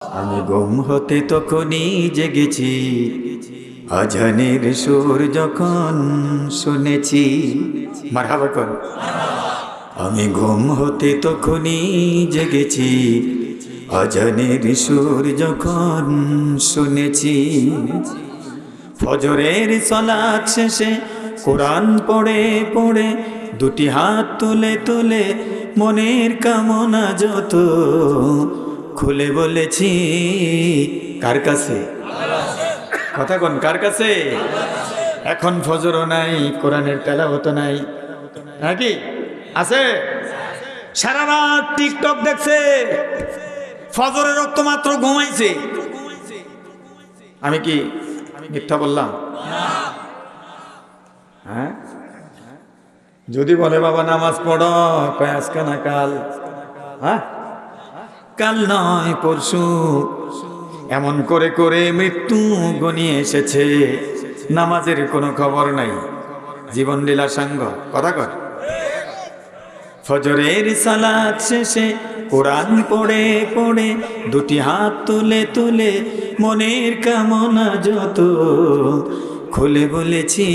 আমি ঘুম হতে তখনই জেগেছি, আজানের সুর যখন শুনেছি। মারহাবা কর। আমি ঘুম হতে তখনই জেগেছি, আজানের সুর যখন শুনেছি। ফজরের সালাত শেষে কোরআন পড়ে পড়ে দুটি হাত তুলে তুলে মনের কামনা যত খুলে বলেছি। কার কাছে? কথা কোন কার কাছে? এখন ফজরও নাই, কোরআনের তেলাওয়াত নাই, নাকি আছে? সারা রাত টিকটক দেখছে, ফজরের রক্ত মাত্র ঘুমাইছে। আমি কি মিথ্যা বললাম? হ্যাঁ, যদি বলে বাবা নামাজ পড়ো, কয় আজকে না কাল। হ্যাঁ, কাল নয় পরশু। এমন করে করে মৃত্যু গনিয়ে এসেছে, নামাজের কোনো খবর নাই। জীবন লীলা সাঙ্গ। কথা কর। ফজরের সালাত শেষে কোরআন পড়ে পড়ে দুটি হাত তুলে তুলে মনের কামনা যত খুলে বলেছি।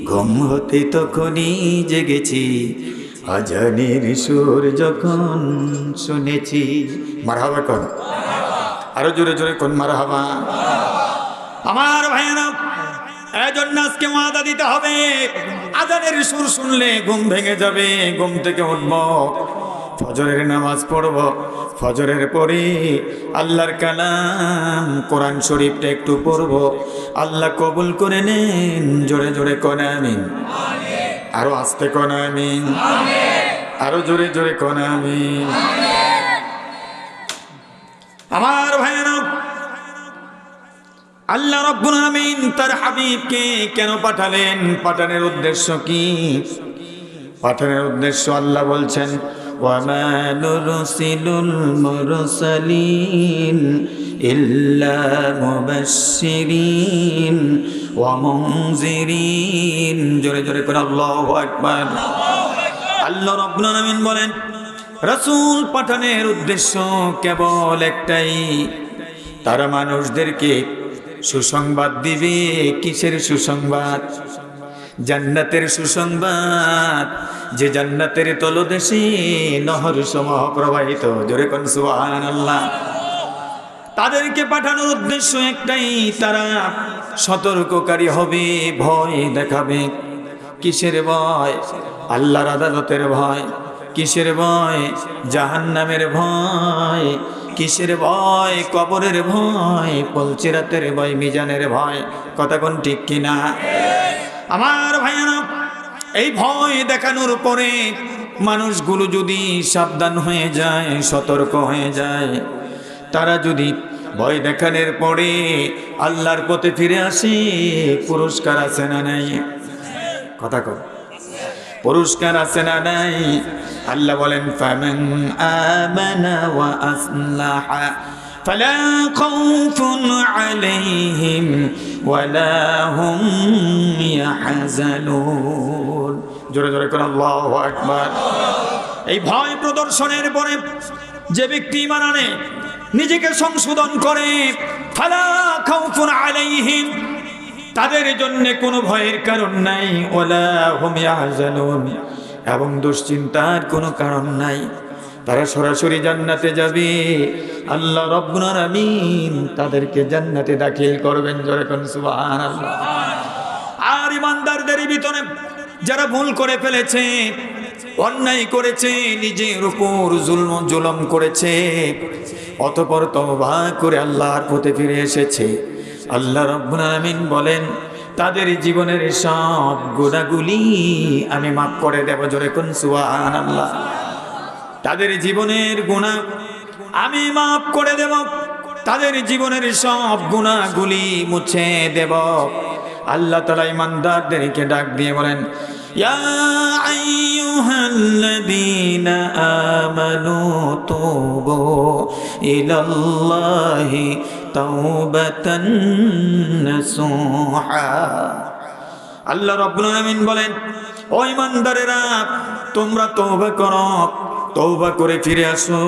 ঘুম হতে তখনই জেগেছি, আজানের সুর যখন শুনেছি। মারহাবা কর। আরো জোরে জোরে কোন মারহাবা। আমার ভাইয়েরা, এজন্য আজকে ওয়াদা দিতে হবে, আজানের সুর শুনলে ঘুম ভেঙে যাবে, ঘুম থেকে উঠব, ফজরের নামাজ পড়ব, ফজরের পরে আল্লাহর কালাম কোরআন শরীফটা একটু পড়ব। আল্লাহ কবুল করে নেন। জোরে জোরে কোন আমিন। আরো আস্তে কোন আমিন। আরো জোরে জোরে কোন আমিন। আমার ভাইয়েরা, আল্লাহ রাব্বুল আমিন তার হাবিবকে কেন পাঠালেন? পাঠানোর উদ্দেশ্য কি? পাঠানোর উদ্দেশ্য আল্লাহ বলছেন, ওয়ামা নুরসিলুল মুরসালিন ইল্লা মুবাশশিরিন ওয়া মুনজিরিন। জোরে জোরে করে আল্লাহু আকবার। আল্লাহ রাব্বুল আমিন বলেন, রাসূল পাঠানোর উদ্দেশ্য কেবল একটাই, তারা মানুষদেরকে সুসংবাদ দিবে। কিসের সুসংবাদ? জান্নাতের সুসংবাদ, যে জান্নাতের তলদেশে নহর সমূহ প্রবাহিত। জোরে কোন সুবহানাল্লাহ। তাদেরকে পাঠানোর উদ্দেশ্য একটাই, তারা সতর্ককারী হবে, ভয় দেখাবে। কিসের ভয়? আল্লাহর আদালতের ভয়। কিসের ভয়? জাহান্নামের ভয়। কিসের ভয়? কবরের ভয়, পলচিরাতের ভয়, মিজানের ভয়। কথা কোন ঠিক কিনা? আমার ভাইয়েরা, এই ভয় দেখানোর পরে মানুষগুলো যদি সাবধান হয়ে যায়, সতর্ক হয়ে যায়, তারা যদি ভয় দেখানোর পরে আল্লাহর পথে ফিরে আসে, পুরস্কার আছে না নাই? কথা কর। পুরস্কার আছে না নাই? আল্লাহ বলেন, ফামান আমানা ওয়া আসলাহা ফালা খাউফুন আলাইহিম ওয়ালা হুম ইয়াহজানুন। জোরে জোরে করে আল্লাহু আকবার। এই ভয় প্রদর্শনের পরে যে ব্যক্তি ঈমান আনে, নিজেকে সংশোধন করে, ফালা খাউফুন আলাইহিম, তাদের জন্য কোনো ভয়ের কারণ নাই, ওয়ালা হুম ইয়াহজানুন, এবং দুশ্চিন্তার কোনো কারণ নাই। তারা সরাসরি জান্নাতে যাবে। আল্লাহ রাব্বুল আমিন তাদেরকে জান্নাতে দাখিল করবেন। জোরে কোন সুবহানাল্লাহ। আর ঈমানদারদের ভিতরে যারা ভুল করে ফেলেছে, অন্যায় করেছে, নিজের উপর জুলম করেছে, অতঃপর তওবা করে আল্লাহর পথে ফিরে এসেছে, আল্লাহ রাব্বুল আমিন বলেন, তাদের জীবনের সব গুনাহগুলি আমি মাফ করে দেব। জোরে কোন সুবহানাল্লাহ। তাদের জীবনের গুনাহ আমি মাফ করে দেব, তাদের জীবনের সব গুনাহগুলি মুছে দেব। আল্লাহ তাআলা ঈমানদারদেরকে ডাক দিয়ে বলেন, ইয়া আইয়ুহাল্লাযীনা আমানু তুবু ইলাল্লাহি তাওবাতান নাসুহা। আল্লাহ রাব্বুল আমিন বলেন, ও ঈমানদারেরা, তোমরা তওবা করো, তওবা করে ফিরে আসো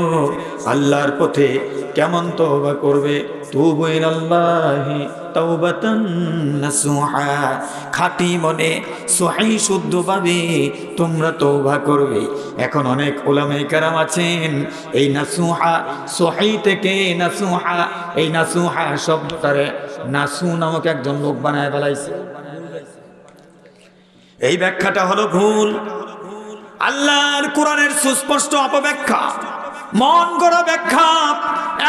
আল্লাহর পথে। কেমন তওবা করবে? তুবু ইলাল্লাহি তাওবাতান নাসুহা, খাঁটি মনে সহি শুদ্ধভাবে তোমরা তওবা করবে। এখন অনেক উলামায়ে কেরাম আছেন এই নাসুহা সহি থেকে নাসুহা, এই নাসুহা শব্দটারে নাসু নামক একজন লোক বানায় ফেলাইছে। এই ব্যাখ্যাটা হলো ভুল। আল্লাহর কোরআনের সুস্পষ্ট অপব্যাখ্যা, মন গড়া ব্যাখ্যা।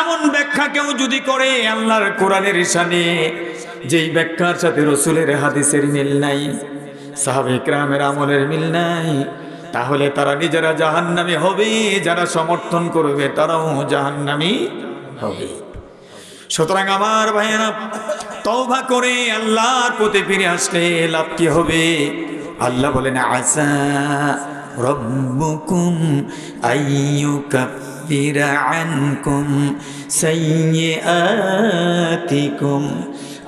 এমন ব্যাখ্যা কেউ যদি করে আল্লাহর কোরআনের শানে, যেই ব্যাখ্যার সাথে রাসূলের হাদিসের মিল নাই, সাহাবে কেরামের আমলের মিল নাই, তাহলে তারা নিজেরা জাহান্নামী হবে, যারা সমর্থন করবে তারাও জাহান্নামী হবে। সুতরাং আমার ভাইয়েরা, তওবা করে আল্লাহর পথে ফিরে আসলে লাভ কি হবে? আল্লাহ বলেন আসা রব্বুকুম আইয়ুকাফিরা আনকুম সাইয়্যাতিকুম,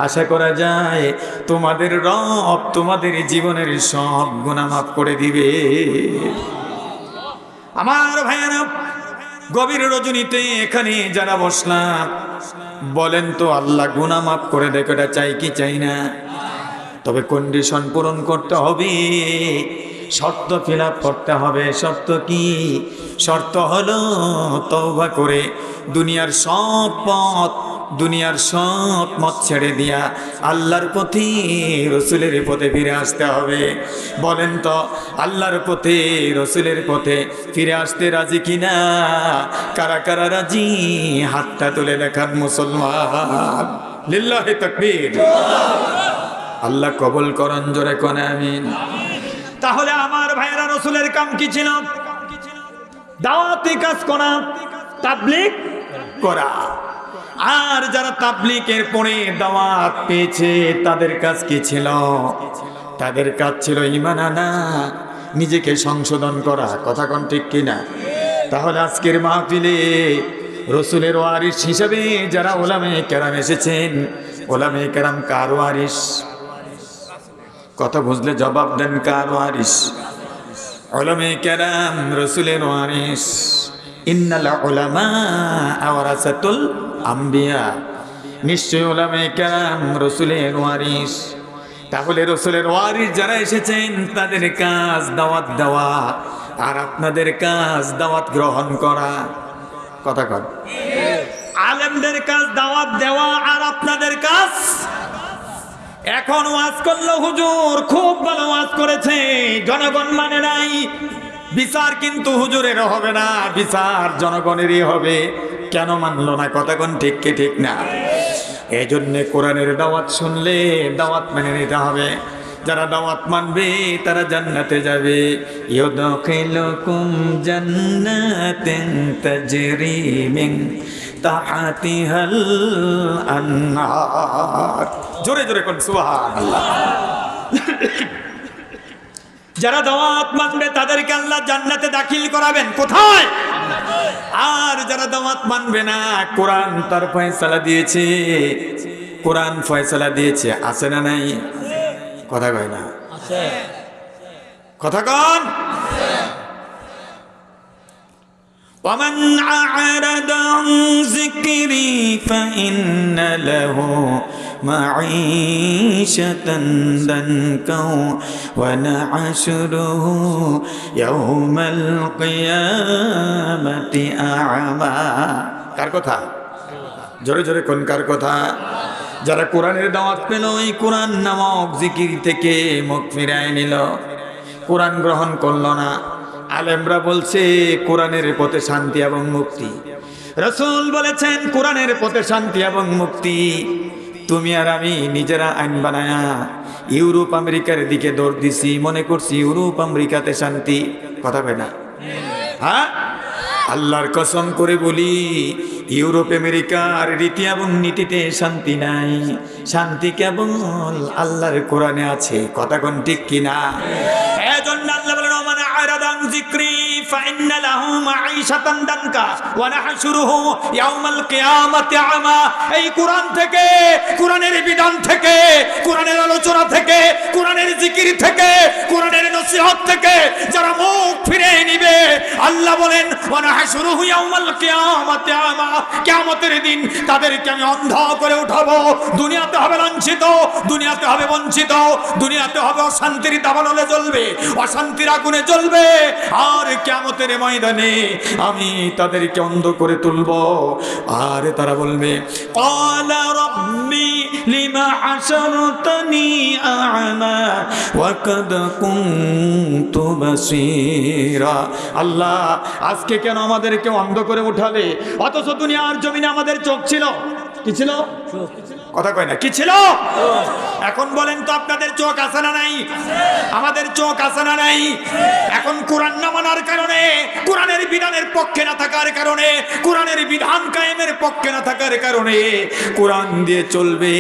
আশা করা যায় তোমাদের রব তোমাদের জীবনের সব গুনাহ মাফ করে দিবে। আমার ভাইয়েরা, গভীর রজনীতে এখানে যারা বসলাম, বলেন তো আল্লাহ গুনাহ মাফ করে দেখো, এটা চাই কি চাই না? তবে কন্ডিশন পূরণ করতে হবে, শর্ত ফিল আপ করতে হবে। শর্ত কি? শর্ত হলো তওবা করে দুনিয়ার সব মত ছেড়ে দিয়া আল্লাহর পথে রাসূলের পথে ফিরে আসতে হবে। বলেন তো আল্লাহর পথে রাসূলের পথে ফিরে আসতে রাজি কিনা? কারা কারা রাজি? হাতটা তুলে দেখান মুসলমান। লিল্লাহি তাকবীর। আল্লাহ কবুল করুন, জোরে কোন আমিন। তাহলে আমার ভাইরা, রাসূলের কাম কি ছিল? দাওয়াতি কাজ করা, তাবলীগ করা। আর যারা তাবলীগের পরে দাওয়াত পেয়েছে তাদের কাজ কি ছিল? তাদের কাজ ছিল ঈমান আনা, নিজেকে সংশোধন করা। কথা কোন ঠিক কিনা? তাহলে আজকের মাহফিলে রাসূলের ওয়ারিস হিসেবে যারা উলামায়ে কেরাম এসেছেন, উলামায়ে কেরাম কার ওয়ারিস? কথা বুঝলে জবাব দেন, কার ওয়ারিস? উলামায়ে কেরাম রাসূলের ওয়ারিস। ইন্নাল উলামা ওয়ারাসাতুল আম্বিয়া, নিশ্চয় উলামায়ে কেরাম রাসূলের ওয়ারিস। তাহলে রাসূলের ওয়ারিস যারা এসেছেন তাদের কাজ দাওয়াত দেওয়া, আর আপনাদের কাজ দাওয়াত গ্রহণ করা। কথা কন। আলেমদের কাজ দাওয়াত দেওয়া, আর আপনাদের কাজ। এখন ওয়াজ করলো হুজুর, খুব ভালো ওয়াজ করেছে, জনগণ মানে নাই, বিচার কিন্তু হুজুরের হবে না, বিচার জনগণেরই হবে। কেন মানলো না? কথা কোন ঠিক কি ঠিক না? এই জন্য কোরআনের দাওয়াত শুনলে দাওয়াত মেনে নিতে হবে। যারা দাওয়াত মানবে তারা জান্নাতে যাবে। ইউদখিলুকুম জান্নাতিন তাজরি মিন তাহতিহাল আনহার। জোরে জোরে কোন সুবহানাল্লাহ। যারা দাওয়াত মানবে তাদেরকে আল্লাহ জান্নাতে দাখিল করাবেন। কোথায়? আর যারা দাওয়াত মানবে না, কোরআন তার ফয়সালা দিয়েছে, কোরআন ফয়সালা দিয়েছে, আছে না নাই? কথা কয় না? আছে। কথা কন। ومن أعرض عن ذكري فإن له معيشة ضنكا ونحشره يوم القيامة أعمى। কার কথা? জোরে জোরে কোন কার কথা? যারা কোরআনের দাওয়াত পেল, এই কোরআন নামক জিকির থেকে মুখ ফিরায় নিল, কোরআন গ্রহণ করল না। আলেমরা বলছে কোরআনের পথে শান্তি এবং মুক্তি। রাসূল বলেছেন কোরআনের পথে শান্তি এবং মুক্তি। তুমি আর আমি নিজেরা আইন বানায়া ইউরোপ আমেরিকার দিকে দৌড় দিছি, মনে করছি ইউরোপ আমেরিকাতে শান্তি। কথা কয় না? হ্যাঁ, আল্লাহর কসম করে বলি, ইউরোপ আমেরিকার রীতি এবং নীতিতে শান্তি নাই। শান্তি কেবল আল্লাহর কোরআনে আছে। কথা কোন ঠিক কিনা? এজন্য আল্লাহ বলেন, ওমান আরাদা আন যিকরি ফাইন্না লাহু মাঈশাতান দানকা ওয়া নাহশুরুহু ইয়াউমাল কিয়ামাতি আমা। এই কোরআন থেকে, কোরআনের বিধান থেকে, কোরআনের আলোচনা থেকে, কোরআনের জিকির থেকে, কোরআনের নসিহত থেকে যারা মুখ ফিরে নিবে, আল্লাহ বলেন ওয়া নাহশুরুহু ইয়াউমাল কিয়ামাতি আমা, কিয়ামতের দিন তাদেরকে আমি অন্ধ করে উঠাবো। দুনিয়াতে হবে লাঞ্ছিত, দুনিয়াতে হবে বঞ্চিত, দুনিয়াতে হবে অশান্তির দাবানলে জ্বলবে, অশান্তির আগুনে জ্বলবে, আর কিয়ামতের ময়দানে আমি তাদেরকে অন্ধ করে তুলবো। আর তারা বলবে ক্বালা রাব্বি লিমা হাশারতানি আ'মা ওয়া কাদ কুনতু বাসীরা। আল্লাহ, আজকে কেন আমাদেরকে অন্ধ করে উঠালে? অথচ দুনিয়ার জমিনে আমাদের চোখ ছিল। কি ছিল? কথা কয় না, কি ছিল? এখন বলেন তো আপনাদের চোখ আছে না নাই? আমাদের চোখ আছে না নাই? এখন কোরআন না মানার কারণে, কোরআনের বিধানের পক্ষে না থাকার কারণে, কোরআনের বিধান কায়েমের পক্ষে না থাকার কারণে কোরআন দিয়ে চলবে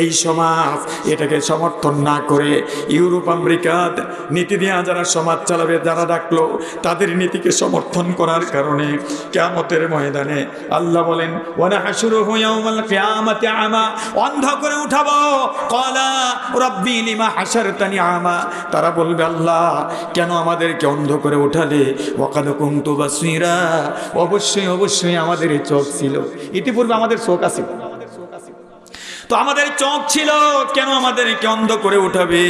এই সমাজ, এটাকে সমর্থন না করে ইউরোপ আমেরিকার নীতি দিয়ে যারা সমাজ চালাবে, যারা ডাকলো তাদের নীতিকে সমর্থন করার কারণে কিয়ামতের ময়দানে আল্লাহ বলেন ওয়া নাহশুরুহু ইয়াউমাল কিয়ামাতি আমা, অন্ধ করে উঠাবো। ক্বালা রাব্বি লিমা হাশারতানি আমা, তারা বলবে আল্লাহ কেন আমাদেরকে অন্ধ করে উঠালে? ওয়া কাদ কুনতু বাসীরা, অবশ্যই অবশ্যই আমাদের চোখ ছিল, ইতিপূর্বে আমাদের চোখ আছে, তো আমাদের চোখ ছিল, কেন আমাদেরকে অন্ধ করে উঠাবে?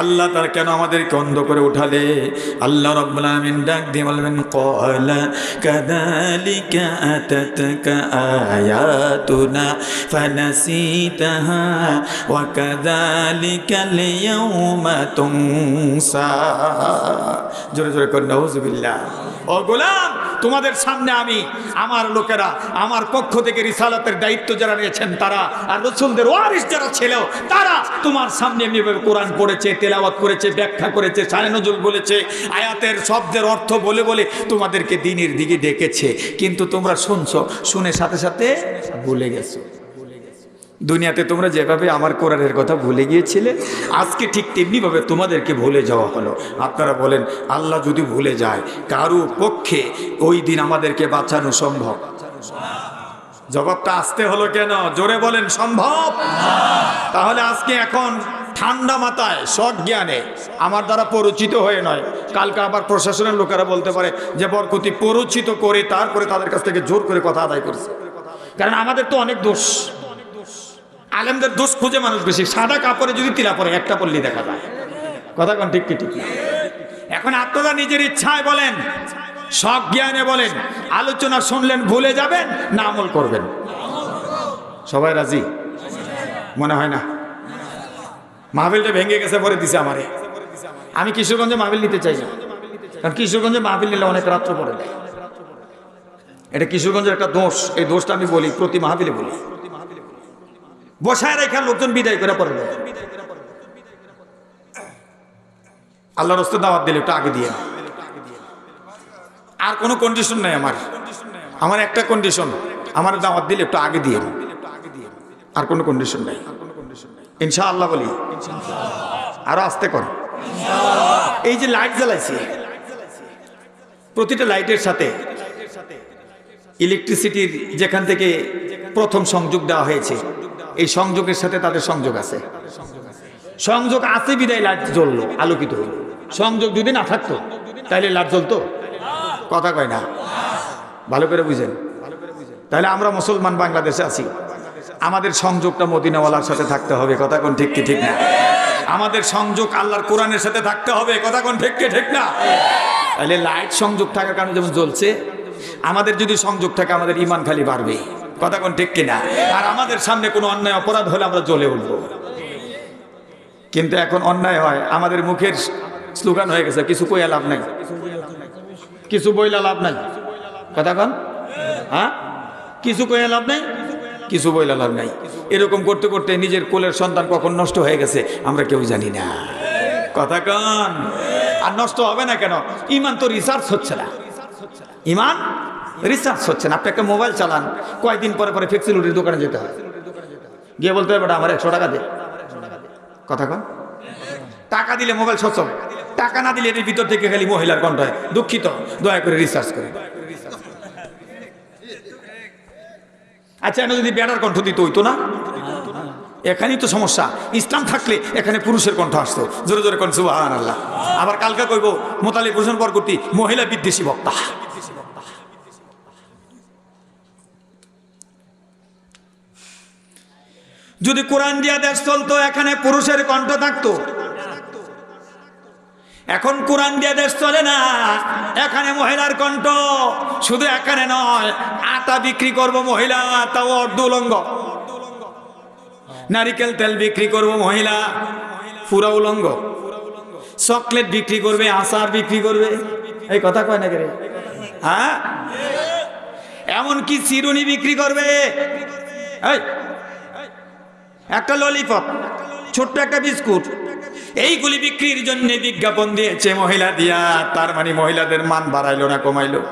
আল্লাহ তার কেন আমাদেরকে অন্ধ করে উঠালে? আল্লাহ রাব্বুল আলামিন ডাক দিয়ে বলবেন ক্বালা কাযালিকা আতাতকা আয়াতুনা ফানাসিতাহা ওয়া কাযালিকাল ইয়াউমা তুনসা। জোরে জোরে করে নাউযুবিল্লাহ। ও গোলাম, তোমাদের সামনে আমি, আমার লোকেরা, আমার পক্ষ থেকে রিসালাতের দায়িত্ব যারা নিয়েছেন তারা, আর রাসূলদের ওয়ারিস যারা ছিল তারা তোমার সামনে এমনিভাবে কোরআন পড়েছে, তেলাওয়াত করেছে, ব্যাখ্যা করেছে, শানে নজুল বলেছে, আয়াতের শব্দের অর্থ বলে বলে তোমাদেরকে দ্বীনের দিকে ডেকেছে, কিন্তু তোমরা শুনছো, শুনে সাথে সাথে ভুলে গেছো। দুনিয়াতে তোমরা যেভাবে আমার কোরআনের কথা ভুলে গিয়েছিলে, আজকে ঠিক তেমনিভাবে তোমাদেরকে ভুলে যাওয়া হলো। আপনারা বলেন আল্লাহ যদি ভুলে যায়, কারো পক্ষে ওই দিন আমাদেরকে বাঁচানো সম্ভব? জবাবটা আসতে হলো কেন? জোরে বলেন সম্ভব? তাহলে আজকে এখন ঠান্ডা মাথায় সজ্ঞানে আমার দ্বারা পরিচিত হয়ে নয়, কালকে আবার প্রশাসনের লোকেরা বলতে পারে যে বরকতি পরিচিত করে তারপরে তাদের কাছ থেকে জোর করে কথা আদায় করেছে। কারণ আমাদের তো অনেক দোষ, আলেমদের দোষ খুঁজে মানুষ বেশি। সাদা কাপড়ে যদি তিলা পরে একটা পল্লী দেখা যায়, কথা কোন ঠিক কি ঠিক না? এখন আপনারা নিজের ইচ্ছায় বলেন, সজ্ঞানে বলেন, আলোচনা শুনলেন ভুলে যাবেন না আমল করবেন? সবাই রাজি মনে হয় না? মাহফিলটা ভেঙে গেছে, পরে দিছে আমারে। আমি কিশোরগঞ্জে মাহফিল নিতে চাই না, কারণ কিশোরগঞ্জে মাহফিল নিলে অনেক রাত্র পড়ে দেয়। এটা কিশোরগঞ্জের একটা দোষ, এই দোষটা আমি বলি, প্রতি মাহফিলে বলি। বসায় রেখা লোকজন বিদায় করে পড়ে দেয়। আল্লাহর রাস্তায় দাওয়াত দিলে একটু আগে দিয়ে, আর কোনো কন্ডিশন নাই আমার একটা কন্ডিশন, আমার দাওয়াত দিলে একটু আগে দিয়ে, আর কোনো কন্ডিশন নাই। ইনশাআল্লাহ বলি, আরো আস্তে কর। এই যে লাইট জ্বালাইছি, প্রতিটা লাইটের সাথে ইলেকট্রিসিটির যেখান থেকে প্রথম সংযোগ দেওয়া হয়েছে, এই সংযোগের সাথে তাদের সংযোগ আছে। সংযোগ আছে বিদায় লাইট জ্বললো, আলোকিত হইল। সংযোগ যদি না থাকতো তাহলে লাইট জ্বলতো? কথা কয় না, ভালো করে বুঝেন। তাহলে আমরা মুসলমান বাংলাদেশে আছি, আমাদের সংযোগটা মদিনাওয়ালার সাথে থাকতে হবে। কথা কোন ঠিক কি ঠিক না? আমাদের সংযোগ আল্লাহর কোরআনের সাথে থাকতে হবে। কথা কোন ঠিক কি ঠিক না? তাহলে লাইট সংযোগ থাকার কারণে যেমন জ্বলছে, আমাদের যদি সংযোগ থাকে আমাদের ঈমান খালি বাড়বে। কথা কোন ঠিক কিনা? আর আমাদের সামনে কোনো অন্যায় অপরাধ হলে আমরা জ্বলে উঠবো। কিন্তু এখন অন্যায় হয়, আমাদের মুখের স্লোগান হয়ে গেছে, কিছু কইয়া লাভ নাই, কিছু বইলা লাভ নাই। কথা কন, হ্যাঁ, কিছু কইয়া লাভ নাই, কিছু বইলা লাভ নাই। এরকম করতে করতে নিজের কোলের সন্তান কখন নষ্ট হয়ে গেছে আমরা কেউ জানি না। কথা কন। আর নষ্ট হবে না কেন? ঈমান তো রিসার্চ হচ্ছে না, ঈমান রিসার্চ হচ্ছে না। আপনি একটা মোবাইল চালান, কয়েকদিন পরে পরে ফ্লেক্সিলিটির দোকানে যেতে হয়, গিয়ে বলতে হবে আমার 100 টাকা দে। কথা কন। টাকা দিলে মোবাইল সচল, টাকা না দিলে এর ভিতর থেকে খালি মহিলার কণ্ঠ হয়। দুঃখিত, দয়া করে রিসার্চ করে। আচ্ছা, আমি যদি বেড়ার কণ্ঠ দিতে হইতো না? এখানেই তো সমস্যা। ইসলাম থাকলে এখানে পুরুষের কণ্ঠ আসতো। জোরে জোরে কোন সুবহানাল্লাহ। আবার কালকে কইব মোতালিব হোসেন বরকতি মহিলা বিদ্বেষী বক্তা। যদি কোরআন দিয়া দেশ চলতো এখানে পুরুষের কণ্ঠ থাকতো। এখন কোরআন দিয়া দেশ চলে না, এখানে মহিলার কণ্ঠ। শুধু এখানে নয়, আটা বিক্রি করব মহিলা, তাও অর্ধ উলঙ্গ। নারিকেল তেল বিক্রি করব মহিলা, পুরা উলঙ্গ। চকলেট বিক্রি করবে, আচার বিক্রি করবে। এই কথা কয় না কে? হ্যাঁ, এমনকি চিরুনি বিক্রি করবে। এই একটা ললিপপ, ছোট্ট একটা বিস্কুট, এইগুলি বিক্রির জন্য বিজ্ঞাপন দিয়েছে মহিলা দিয়া। তার মানে মহিলাদের মান বাড়াইলো না কমাইলো?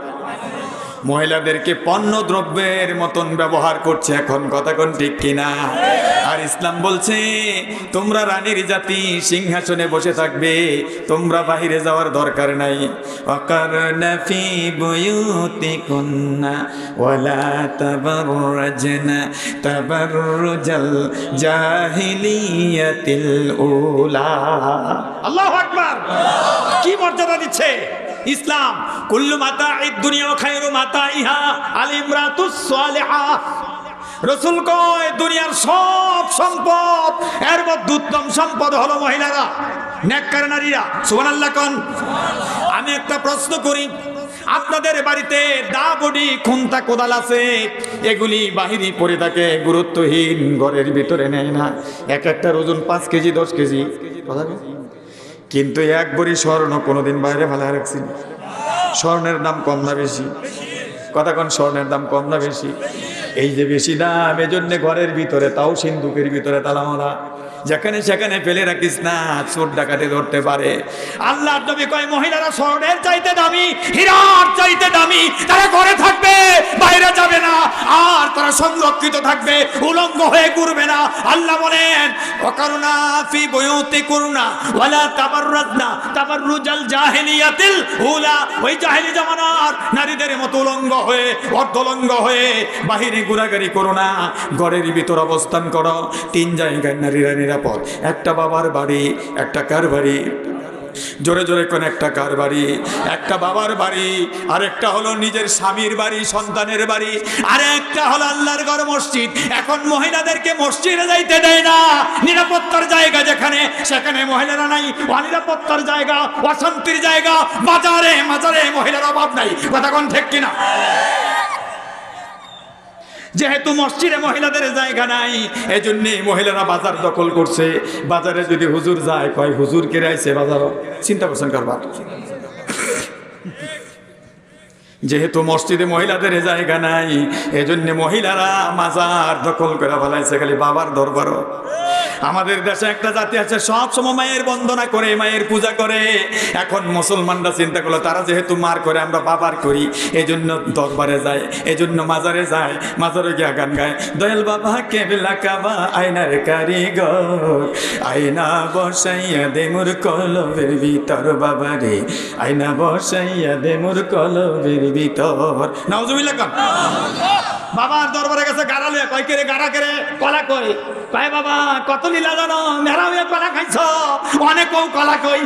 মহিলাদেরকে পণ্য দ্রব্যের মতন ব্যবহার করছে এখন। কথা কোন ঠিক কিনা? আর ইসলাম বলছে তোমরা রানীর জাতি, সিংহাসনে বসে থাকবে, তোমরা বাহিরে যাওয়ার দরকার নাই। ওয়াকারনা ফি বুয়ুতিকুন্না ওয়ালা তাবাররাজনা তাবাররুজাল জাহিলিয়াতিল উলা। আল্লাহু আকবার! কি মর্যাদা দিচ্ছে ইসলাম। কুল্লু মাতাঈদ দুনিয়া খায়রু মাতাইহা আল ইমরাতুস সালিহা। রাসূল কয় দুনিয়ার সব সম্পদ, এর মধ্যে উত্তম সম্পদ হলো মহিলারা, নেককার নারীরা। সুবহানাল্লাহ কোন? আমি একটা প্রশ্ন করি, আপনাদের বাড়িতে দা বডি, খুন্তা, কোদাল আছে, এগুলি বাহিরে পড়ে থাকে, গুরুত্বহীন, ঘরের ভিতরে নেয় না। এক একটার ওজন 5 কেজি 10 কেজি। কিন্তু এক ভরি স্বর্ণ কোনোদিন বাইরে ফেলা রাখছি। স্বর্ণের দাম কম না বেশি? কথা কোন? স্বর্ণের দাম কম না বেশি? এই যে বেশি দাম, এজন্য ঘরের ভিতরে, তাও সিন্ধুকের ভিতরে তালা মারা। যেখানে সেখানে ফেলে রাখিস না, চোর ডাকাতে ধরতে পারে। আল্লাহর নবী কয় মহিলারা স্বর্ণের চাইতে দামি, হীরার চাইতে দামি। তারা ঘরে থাকবে, বাইরে যাবে না, আর তারা সংরক্ষিত থাকবে, উলঙ্গ হয়ে ঘুরবে না। আল্লাহ বলেন ওয়াকারনা ফি বুয়ুতিকুন্না ওয়ালা তাবাররাজনা তাবাররুজাল জাহিলিয়াতিল উলা। ওই জাহেলি জামানার নারীদের মতো উলঙ্গ হয়ে, অর্ধলঙ্গ হয়ে বাহিরে ঘোরাঘুরি করো না, ঘরের ভিতর অবস্থান করো। 3 জায়গায় নারীরা নিরাপদ। একটা বাবার বাড়ি, একটা কার বাড়ি? জোরে জোরে কোন? একটা কার বাড়ি? একটা বাবার বাড়ি, আর একটা হলো নিজের স্বামীর বাড়ি, সন্তানের বাড়ি, আর একটা হলো আল্লাহর ঘর, মসজিদ। এখন মহিলাদেরকে মসজিদে যাইতে দেয় না। নিরাপত্তার জায়গা যেখানে, সেখানে মহিলারা নাই। অনিরাপত্তার জায়গা, অশান্তির জায়গা, বাজারে মাজারে মহিলার অভাব নাই। কথা কোন ঠিক কিনা? যেহেতু মসজিদে মহিলাদের জায়গা নাই, এজন্য মহিলারা বাজার দখল করছে। বাজারে যদি হুজুর যায়, কয় হুজুর কে আইছে বাজার। চিন্তা করছেন কারবার? যেহেতু মসজিদে মহিলাদের জায়গা নাই, এজন্য মহিলারা মাজার দখল করে ফেলাইছে, খালি বাবার দরবারও। আমাদের দেশে একটা জাতি আছে সব সময় মায়ের বন্দনা করে, মায়ের পূজা করে। এখন মুসলমানরা চিন্তা করলো তারা যেহেতু মার করে, আমরা বাবার করি, এজন্য দরবারে যায়, এজন্য মাজারে যায়, মাজারে গিয়া গান গায়, দয়াল বাবা কেবলা কাবা আয়নার কারিগর, আয়না বসাইয়া দে মোর কলবের ভিতর, বাবা রে আয়না বসাইয়া দে মোর কলবের ভিতর। নাউজুবিল্লাহ কান। বাবার দরবারে গেছে, গাড়া লইয়া কয় কেরে, গাড়া কেরে, কলা কই, কয় বাবা কত লীলা জানো, মেরা হইয়া কলা খাইছ, অনেক কলা কই।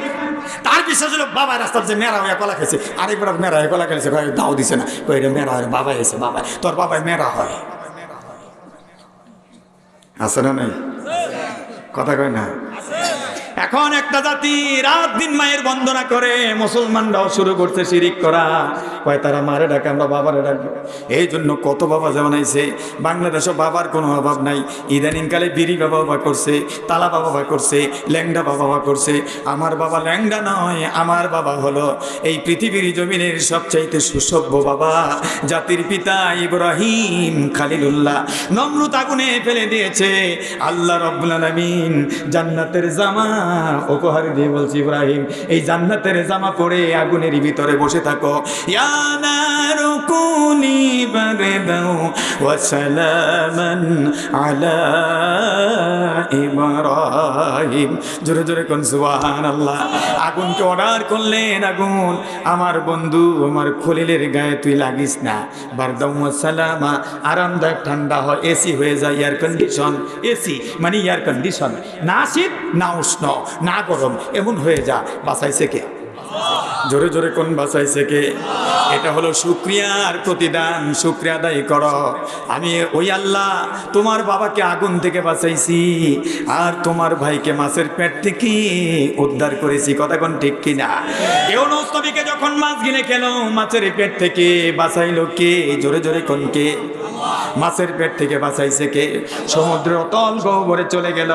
তার বিশ্বাস হলো বাবা রাস্তার যে মেরা হইয়া কলা খাইছে, আরেকবার মেরা হয়ে কলা খাইছে, কয় দাও দিছে না, কই রে মেরা হয়, বাবা এসে, বাবা তোর বাবাই মেরা হয়। আছে না নাই? কথা কয় না? এখন একটা জাতি রাত দিন মায়ের বন্দনা করে, মুসলমানরাও শুরু করছে শিরিক করা। কয় তারা মারে ডাকে, আমরা বাবারে ডাকবো। এই জন্য কত বাবা যেমন আইছে, বাংলাদেশে বাবার কোনো অভাব নাই। ইদানিংকালে বিড়ি বাবা করছে, তালা বাবা করছে, ল্যাংডা বাবা করছে। আমার বাবা ল্যাংডা নয়, আমার বাবা হলো এই পৃথিবীর জমিনের সবচাইতে সুসভ্য বাবা, জাতির পিতা ইব্রাহিম খালিলুল্লাহ। নমরুদ আগুনে ফেলে দিয়েছে, আল্লাহ রাব্বুল আলামিন জান্নাতের জামা উপহার দিয়ে বলছি, ইব্রাহিম এই জান্নাতের জামা পরে আগুনের ভিতরে বসে থাকো। ইয়া নারু কুনি বারদাও ওয়া সালামান আলা ইব্রাহিম। জোরে জোরে কোন সুবহানাল্লাহ। আগুনকে অর্ডার করলেন, আগুন আমার বন্ধু আমার খলিলের গায়ে তুই লাগিস না, বারদাও ওয়া সালামা, আরামদায়ক ঠান্ডা হয়, এসি হয়ে যায়, এয়ার কন্ডিশন। এসি মানে এয়ার কন্ডিশন, না শীত না উষ্ণ না গরম, এমন হয়ে যা। বাঁচাইছে কে? জোরে জোরে কোন বাঁচাইছে কে? এটা হলো শুকরিয়ার প্রতিদান। শুকরিয়া আদায় করো। আমি ওই আল্লাহ তোমার বাবাকে আগুন থেকে বাঁচাইছি আর তোমার ভাইকে মাছের পেট থেকে উদ্ধার করেছি। কথা কোন ঠিক কিনা? ইউনূস নবীকে যখন মাছ গিলে খেলো, মাছের পেট থেকে বাঁচাইলো কে? জোরে জোরে কোন কে? মাছের পেট থেকে বাঁচাইছে কে? সমুদ্র অতল গহ্বরে চলে গেল,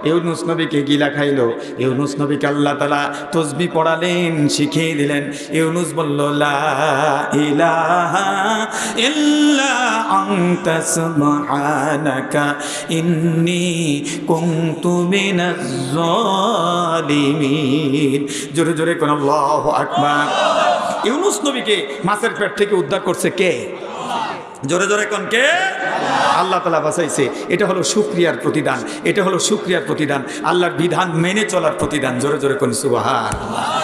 ইউনূস নবীকে গিলা খাইলো। ইউনূস নবীকে আল্লাহ তাআলা তাসবিহ পড়ালেন, শিখিয়ে দিলেন। ইউনূস বলল লা ইলাহা ইল্লা আনতা সুবহানাকা ইন্নী কুনতু মিনাজ জালিমিন। জোরে জোরে কোন আল্লাহু আকবার। ইউনূস নবীকে মাছের পেট থেকে উদ্ধার করছে কে? জোরে জোরে কোন কে? আল্লাহ তাআলা বাঁচাইছে। এটা হলো শুকরিয়ার প্রতিদান। এটা হলো শুকরিয়ার প্রতিদান, আল্লাহর বিধান মেনে চলার প্রতিদান। জোরে জোরে কোন সুবহানাল্লাহ।